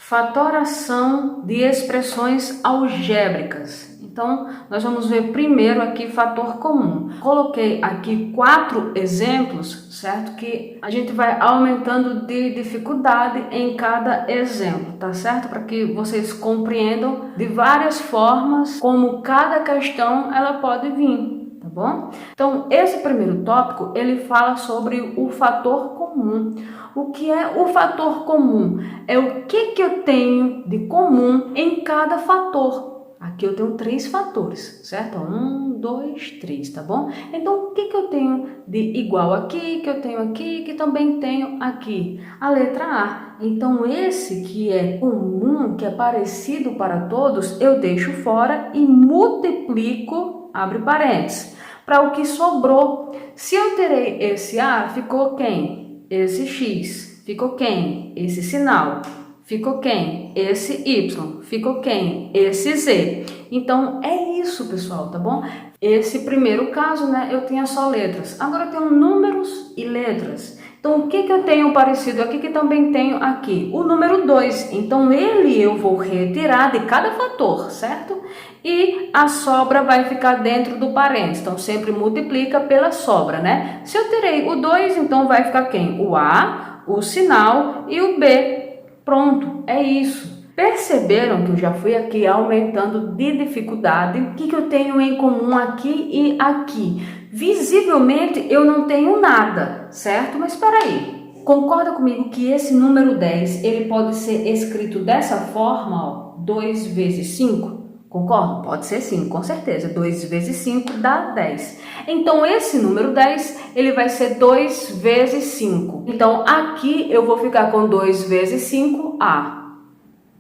Fatoração de expressões algébricas. Então, nós vamos ver primeiro aqui fator comum. Coloquei aqui 4 exemplos, certo? Que a gente vai aumentando de dificuldade em cada exemplo, tá certo? Para que vocês compreendam de várias formas como cada questão ela pode vir, tá bom? Então, esse primeiro tópico, ele fala sobre o fator comum. O que é o fator comum? É o que eu tenho de comum em cada fator. Aqui eu tenho 3 fatores, certo? 1, 2, 3, tá bom? Então, o que eu tenho de igual aqui, que eu tenho aqui, que também tenho aqui? A letra A. Então, esse que é comum, que é parecido para todos, eu deixo fora e multiplico, abre parênteses, para o que sobrou. Se eu terei esse A, ficou quem? Esse X. Ficou quem? Esse sinal. Ficou quem? Esse Y. Ficou quem? Esse Z. Então, é isso, pessoal, tá bom? Esse primeiro caso, né, eu tinha só letras. Agora eu tenho números e letras. Então, o que eu tenho parecido aqui que também tenho aqui? O número 2. Então, ele eu vou retirar de cada fator, certo? E a sobra vai ficar dentro do parênteses. Então, sempre multiplica pela sobra, né? Se eu tirei o 2, então vai ficar quem? O A, o sinal e o B. Pronto, é isso. Perceberam que eu já fui aqui aumentando de dificuldade? O que eu tenho em comum aqui e aqui? Visivelmente eu não tenho nada, certo? Mas espera aí. Concorda comigo que esse número 10, ele pode ser escrito dessa forma, ó, 2 vezes 5? Concordo? Pode ser sim, com certeza. 2 vezes 5 dá 10. Então, esse número 10, ele vai ser 2 vezes 5. Então, aqui eu vou ficar com 2 vezes 5A.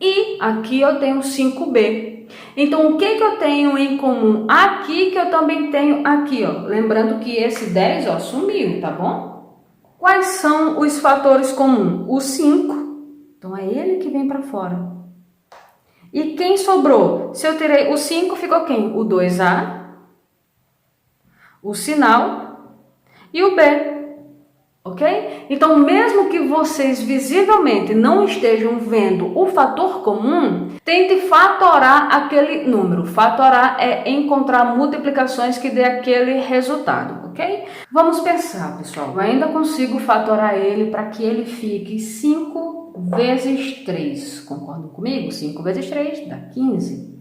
E aqui eu tenho 5B. Então, o que eu tenho em comum aqui que eu também tenho aqui, ó? Lembrando que esse 10, ó, sumiu, tá bom? Quais são os fatores comuns? O 5. Então, é ele que vem para fora. E quem sobrou? Se eu tirei o 5, ficou quem? O 2A, o sinal e o B, ok? Então, mesmo que vocês visivelmente não estejam vendo o fator comum, tente fatorar aquele número. Fatorar é encontrar multiplicações que dê aquele resultado, ok? Vamos pensar, pessoal. Eu ainda consigo fatorar ele para que ele fique 5 vezes 3. Concordam comigo? 5 vezes 3 dá 15.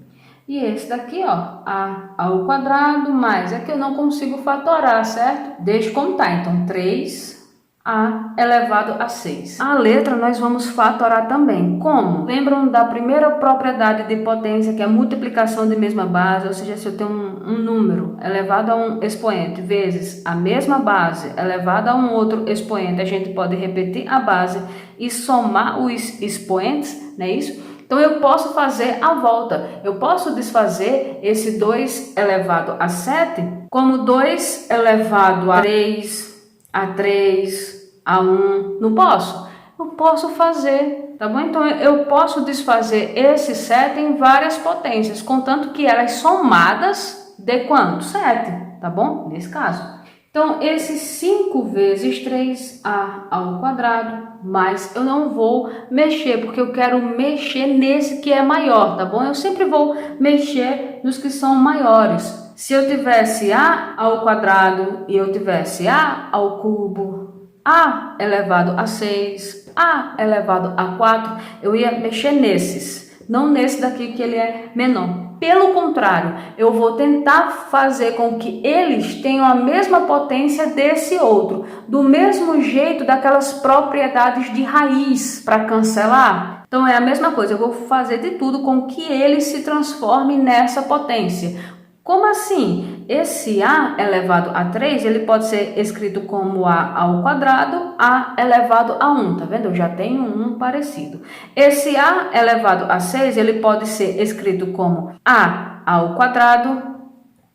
E esse daqui, ó, A ao quadrado mais. Aqui eu não consigo fatorar, certo? Deixa eu contar. Então, 3A elevado a 6. A letra nós vamos fatorar também. Como? Lembram da primeira propriedade de potência, que é a multiplicação de mesma base? Ou seja, se eu tenho um número elevado a um expoente vezes a mesma base elevado a um outro expoente, a gente pode repetir a base e somar os expoentes, não é isso? Então, eu posso fazer a volta. Eu posso desfazer esse 2 elevado a 7 como 2 elevado a 3, a 3, a 1. Não posso? Eu posso fazer, tá bom? Então, eu posso desfazer esse 7 em várias potências, contanto que elas somadas dê quanto? 7, tá bom? Nesse caso. Então, esse 5 vezes 3A ao quadrado, mas eu não vou mexer, porque eu quero mexer nesse que é maior, tá bom? Eu sempre vou mexer nos que são maiores. Se eu tivesse A ao quadrado e eu tivesse A ao cubo, A elevado a 6, A elevado a 4, eu ia mexer nesses, não nesse daqui que ele é menor. Pelo contrário, eu vou tentar fazer com que eles tenham a mesma potência desse outro, do mesmo jeito daquelas propriedades de raiz para cancelar. Então é a mesma coisa, eu vou fazer de tudo com que eles se transformem nessa potência. Como assim? Esse A elevado a 3, ele pode ser escrito como A ao quadrado, A elevado a 1, tá vendo? Eu já tenho um parecido. Esse A elevado a 6, ele pode ser escrito como A ao quadrado,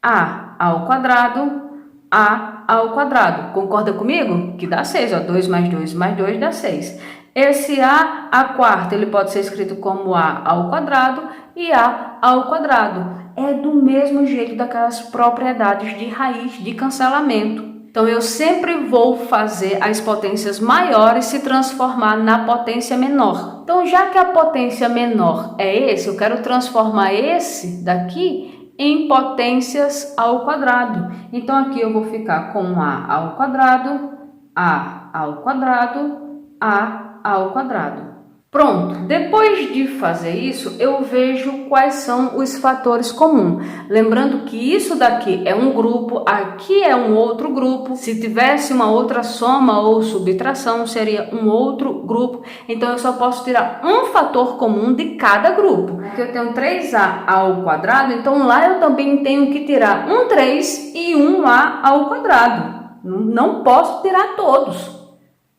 A ao quadrado, A ao quadrado. Concorda comigo? Que dá 6, ó. 2 mais 2 mais 2 dá 6. Esse A quarta, ele pode ser escrito como A ao quadrado e A ao quadrado. É do mesmo jeito daquelas propriedades de raiz de cancelamento. Então, eu sempre vou fazer as potências maiores se transformar na potência menor. Então, já que a potência menor é esse, eu quero transformar esse daqui em potências ao quadrado. Então, aqui eu vou ficar com A ao quadrado, A ao quadrado, A ao quadrado. Pronto, depois de fazer isso, eu vejo quais são os fatores comuns. Lembrando que isso daqui é um grupo, aqui é um outro grupo. Se tivesse uma outra soma ou subtração, seria um outro grupo. Então, eu só posso tirar um fator comum de cada grupo. Aqui eu tenho 3A ao quadrado, então lá eu também tenho que tirar um 3 e um A ao quadrado. Não posso tirar todos,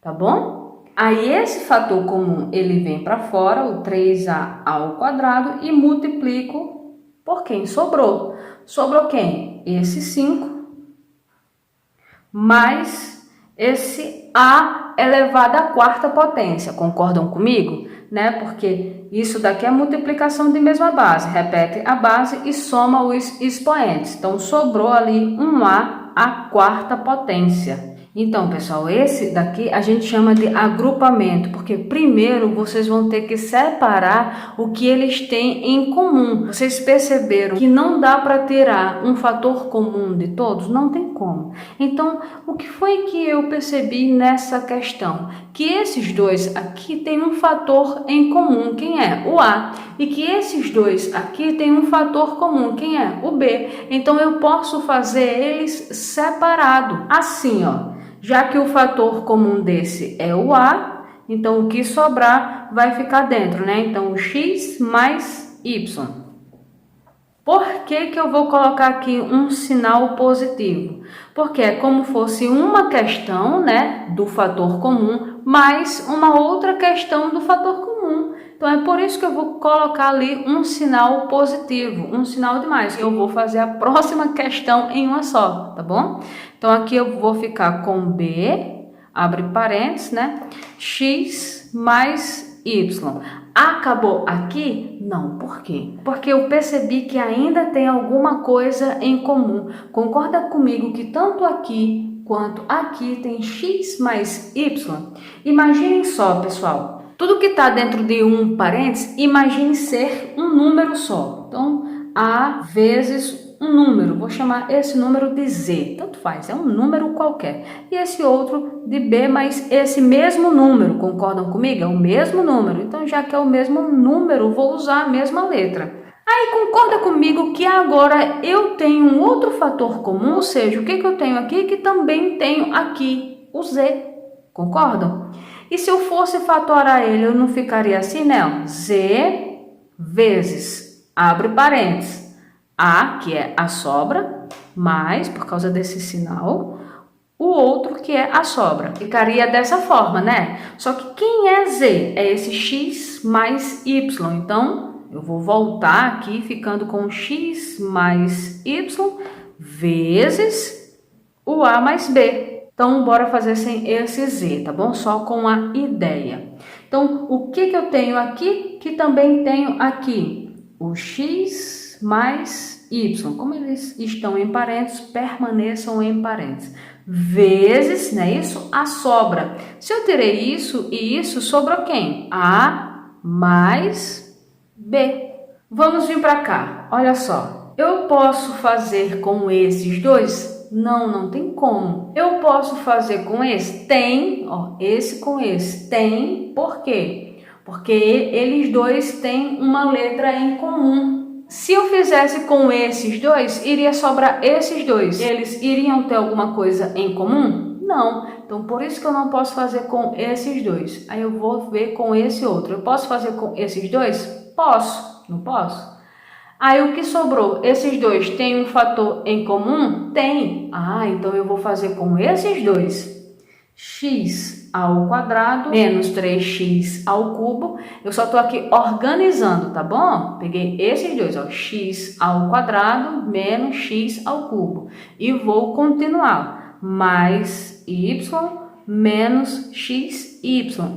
tá bom? Aí esse fator comum, ele vem para fora, o 3A ao quadrado, e multiplico por quem sobrou. Sobrou quem? Esse 5, mais esse A elevado à quarta potência. Concordam comigo? Né? Porque isso daqui é multiplicação de mesma base. Repete a base e soma os expoentes. Então, sobrou ali um A à quarta potência. Então, pessoal, esse daqui a gente chama de agrupamento, porque primeiro vocês vão ter que separar o que eles têm em comum. Vocês perceberam que não dá para tirar um fator comum de todos? Não tem como. Então, o que foi que eu percebi nessa questão? Que esses dois aqui têm um fator em comum, quem é? O A. E que esses dois aqui têm um fator comum, quem é? O B. Então, eu posso fazer eles separado, assim, ó. Já que o fator comum desse é o A, então o que sobrar vai ficar dentro, né? Então, o x mais y. Por que eu vou colocar aqui um sinal positivo? Porque é como fosse uma questão, né, do fator comum, mais uma outra questão do fator comum. Então, é por isso que eu vou colocar ali um sinal positivo, um sinal de mais. Eu vou fazer a próxima questão em uma só, tá bom? Então, aqui eu vou ficar com B, abre parênteses, né? X mais Y. Acabou aqui? Não, por quê? Porque eu percebi que ainda tem alguma coisa em comum. Concorda comigo que tanto aqui quanto aqui tem X mais Y? Imaginem só, pessoal. Tudo que está dentro de um parênteses, imagine ser um número só. Então, A vezes um número, vou chamar esse número de Z, tanto faz, é um número qualquer. E esse outro de B, mas esse mesmo número, concordam comigo? É o mesmo número, então já que é o mesmo número, vou usar a mesma letra. Aí concorda comigo que agora eu tenho um outro fator comum, ou seja, o que eu tenho aqui que também tenho aqui, o Z, concordam? E se eu fosse fatorar ele, eu não ficaria assim, né? Z vezes, abre parênteses, A, que é a sobra, mais, por causa desse sinal, o outro que é a sobra. Ficaria dessa forma, né? Só que quem é Z? É esse X mais Y. Então, eu vou voltar aqui ficando com X mais Y vezes o A mais B. Então, bora fazer sem esse Z, tá bom? Só com a ideia. Então, o que eu tenho aqui que também tenho aqui? O X mais Y. Como eles estão em parênteses, permaneçam em parênteses. Vezes, não é isso? A sobra. Se eu tirei isso e isso, sobrou quem? A mais B. Vamos vir para cá. Olha só. Eu posso fazer com esses dois? Não, não tem como. Eu posso fazer com esse? Tem. Ó, esse com esse. Tem. Por quê? Porque eles dois têm uma letra em comum. Se eu fizesse com esses dois, iria sobrar esses dois. Eles iriam ter alguma coisa em comum? Não. Então, por isso que eu não posso fazer com esses dois. Aí eu vou ver com esse outro. Eu posso fazer com esses dois? Posso. Não posso? Aí o que sobrou? Esses dois têm um fator em comum? Tem. Ah, então eu vou fazer com esses dois. X ao quadrado menos 3x ao cubo. Eu só estou aqui organizando, tá bom? Peguei esses dois, ó, x ao quadrado menos x ao cubo. E vou continuar. Mais y menos xy.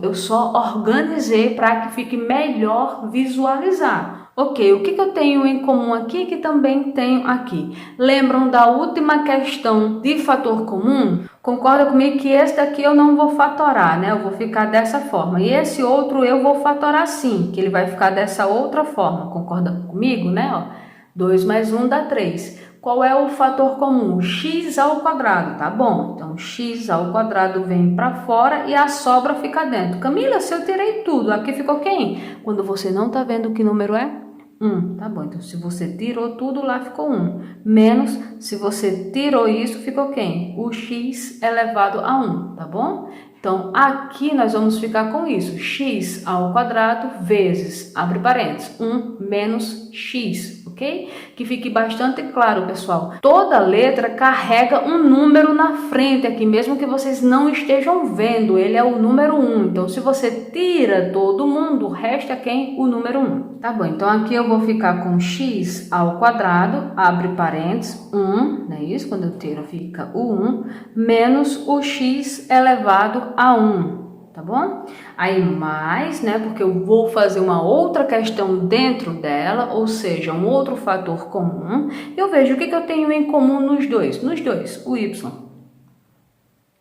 Eu só organizei para que fique melhor visualizar. Ok, o que eu tenho em comum aqui que também tenho aqui? Lembram da última questão de fator comum? Concorda comigo que esse daqui eu não vou fatorar, né? Eu vou ficar dessa forma. E esse outro eu vou fatorar sim, que ele vai ficar dessa outra forma. Concorda comigo, né? Ó, 2 mais 1 dá 3. Qual é o fator comum? X ao quadrado, tá bom? Então, x ao quadrado vem para fora e a sobra fica dentro. Camila, se eu tirei tudo, aqui ficou quem? Quando você não tá vendo que número é? 1, tá bom, então se você tirou tudo, lá ficou 1. Menos, se você tirou isso, ficou quem? O x elevado a 1, tá bom? Então, aqui nós vamos ficar com isso. X ao quadrado vezes, abre parênteses, 1 menos x, ok? Que fique bastante claro, pessoal. Toda letra carrega um número na frente aqui, mesmo que vocês não estejam vendo. Ele é o número 1. Então, se você tira todo mundo, resta quem? O número 1. Tá bom, então aqui eu vou ficar com x ao quadrado, abre parênteses, 1, não é isso? Quando eu tiro fica o 1, menos o x elevado a 1. Tá bom? Aí mais, né, porque eu vou fazer uma outra questão dentro dela, ou seja, um outro fator comum. Eu vejo o que eu tenho em comum nos dois. Nos dois, o y.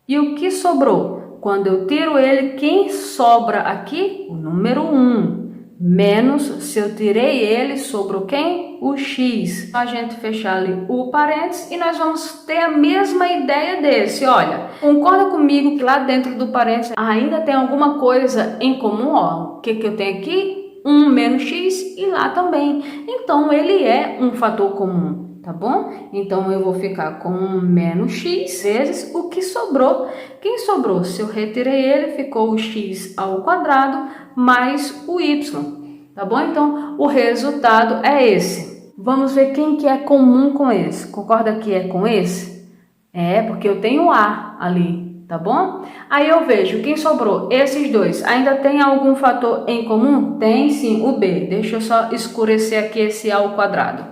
E o que sobrou? Quando eu tiro ele, quem sobra aqui? O número 1. Menos, se eu tirei ele, sobrou quem? O x. A gente fechar ali o parênteses e nós vamos ter a mesma ideia desse. Olha, concorda comigo que lá dentro do parênteses ainda tem alguma coisa em comum? Ó, o que eu tenho aqui? 1 menos x e lá também. Então, ele é um fator comum, tá bom? Então, eu vou ficar com 1 menos x vezes o que sobrou. Quem sobrou? Se eu retirei ele, ficou o x ao quadrado mais o y, tá bom? Então, o resultado é esse. Vamos ver quem que é comum com esse. Concorda que é com esse? É, porque eu tenho A ali, tá bom? Aí eu vejo quem sobrou, esses dois. Ainda tem algum fator em comum? Tem sim, o B. Deixa eu só escurecer aqui esse A ao quadrado.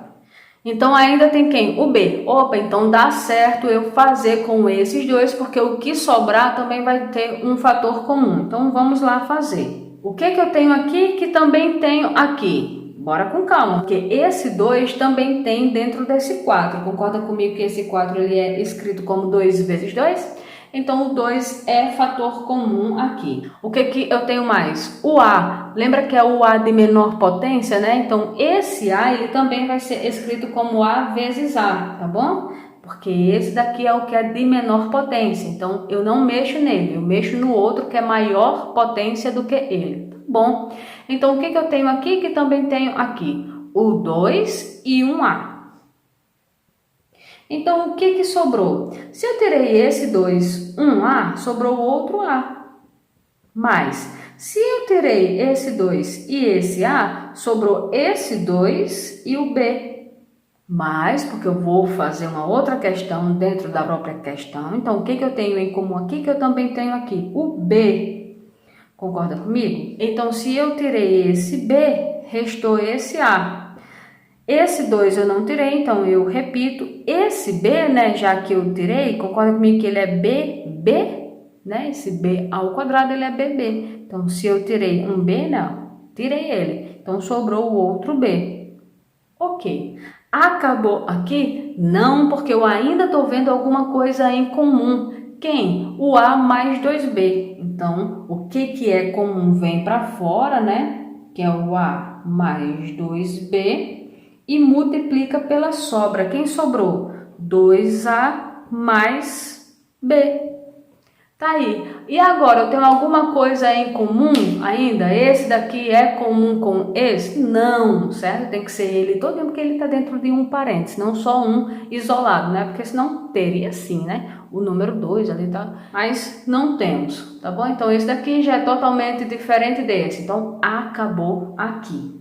Então, ainda tem quem? O B. Opa, então dá certo eu fazer com esses dois, porque o que sobrar também vai ter um fator comum. Então, vamos lá fazer. O que eu tenho aqui que também tenho aqui? Bora com calma, porque esse 2 também tem dentro desse 4. Concorda comigo que esse 4 ele é escrito como 2 vezes 2? Então, o 2 é fator comum aqui. O que eu tenho mais? O A. Lembra que é o A de menor potência, né? Então, esse A ele também vai ser escrito como A vezes A, tá bom? Porque esse daqui é o que é de menor potência. Então, eu não mexo nele, eu mexo no outro que é maior potência do que ele. Tá bom? Então, o que eu tenho aqui que também tenho aqui? O 2 e um A. Então, o que sobrou? Se eu tirei esse 2, um A, sobrou outro A. Mas, se eu tirei esse 2 e esse A, sobrou esse 2 e o B. Mas, porque eu vou fazer uma outra questão dentro da própria questão. Então, o que eu tenho em comum aqui que eu também tenho aqui? O B. Concorda comigo? Então, se eu tirei esse B, restou esse A. Esse 2 eu não tirei, então eu repito. Esse B, né, já que eu tirei, concorda comigo que ele é BB, né? Esse B ao quadrado, ele é BB. Então, se eu tirei um B, não, tirei ele. Então, sobrou o outro B. Ok. Acabou aqui? Não, porque eu ainda estou vendo alguma coisa em comum. Quem? O A mais 2B. Então, o que é comum vem para fora, né? Que é o A mais 2B. E multiplica pela sobra. Quem sobrou? 2A mais B. Tá aí. E agora, eu tenho alguma coisa em comum ainda? Esse daqui é comum com esse? Não, certo? Tem que ser ele todo, porque ele está dentro de um parênteses, não só um isolado, né? Porque senão teria sim, né? O número 2 ali, tá? Mas não temos, tá bom? Então, esse daqui já é totalmente diferente desse. Então, acabou aqui.